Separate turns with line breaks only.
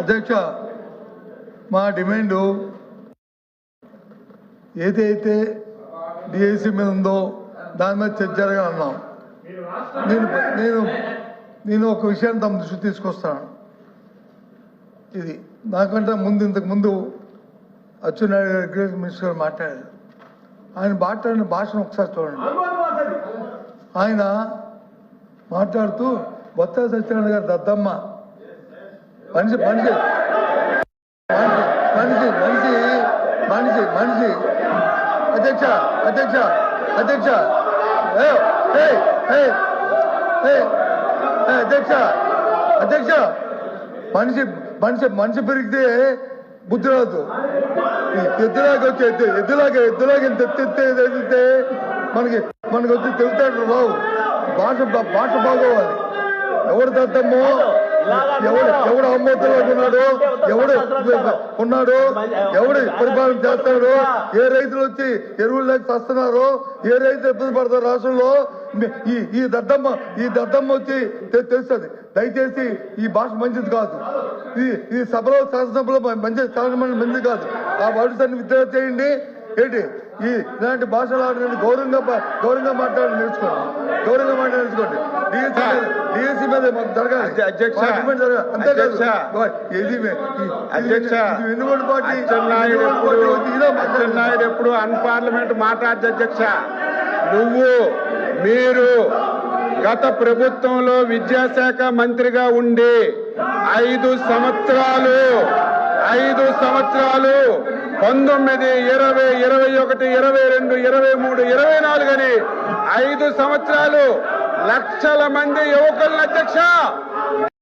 అధ్యక్ష మా డిమాండు ఏదైతే డిఐసి మీద ఉందో దాని మీద చర్చ జరగాలన్నాం. నేను ఒక విషయాన్ని తమ దృష్టి తీసుకొస్తాను. ఇది నాకంటే ఇంతకు ముందు అచ్చెన్నాయుడు గారు అగ్రికల్చర్ మినిస్టర్ గారు మాట్లాడారు. ఆయన మాట్లాడిన భాషను ఒకసారి చూడండి. ఆయన మాట్లాడుతూ బొత్స సత్యనారాయణ గారు దద్దమ్మ మనిషి మనిషి మనిషి మనిషి మనిషి మనిషి అధ్యక్ష అధ్యక్ష అధ్యక్ష అధ్యక్ష అధ్యక్ష మనిషి మనిషి మనిషి పెరిగితే బుద్ధి రాదు. ఎద్దులాగా వచ్చి ఎద్దులాగా తెస్తే మనకి వచ్చి తెలుగుతాడు రావు. భాష బాగోవాలి. ఎవడు దద్దమ్మో ఎవడు అమ్మోతులో ఉన్నాడు ఎవడు పరిపాలన చేస్తాడు, ఏ రైతులు వచ్చి ఎరువులు లేక వస్తున్నారు, ఏ రైతులు ఇబ్బంది పడతారు రాష్ట్రంలో, ఈ దద్దమ్మ వచ్చి తెలుస్తుంది. దయచేసి ఈ భాష మంచిది కాదు. ఈ సభలో శాసనసభలో మంచిది కాదు. ఆ వర్డ్స్ విత్డ్రా చేయండి. ఏంటి ఇలాంటి భాషలు ఆడడానికి గౌరవంగా మాట్లాడి నేర్చుకోండి. డిఎస్సీ మీద మాకు జరగాలి.
అచ్చెన్నాయుడు ఎప్పుడు అన్పార్లమెంట్ మాట్లాడదు అధ్యక్ష. మీరు గత ప్రభుత్వంలో విద్యాశాఖ మంత్రిగా ఉండి 5 సంవత్సరాలు 19, 20, 21, 22, 23, 24 అని 5 సంవత్సరాలు లక్షల మంది యువకులను అధ్యక్ష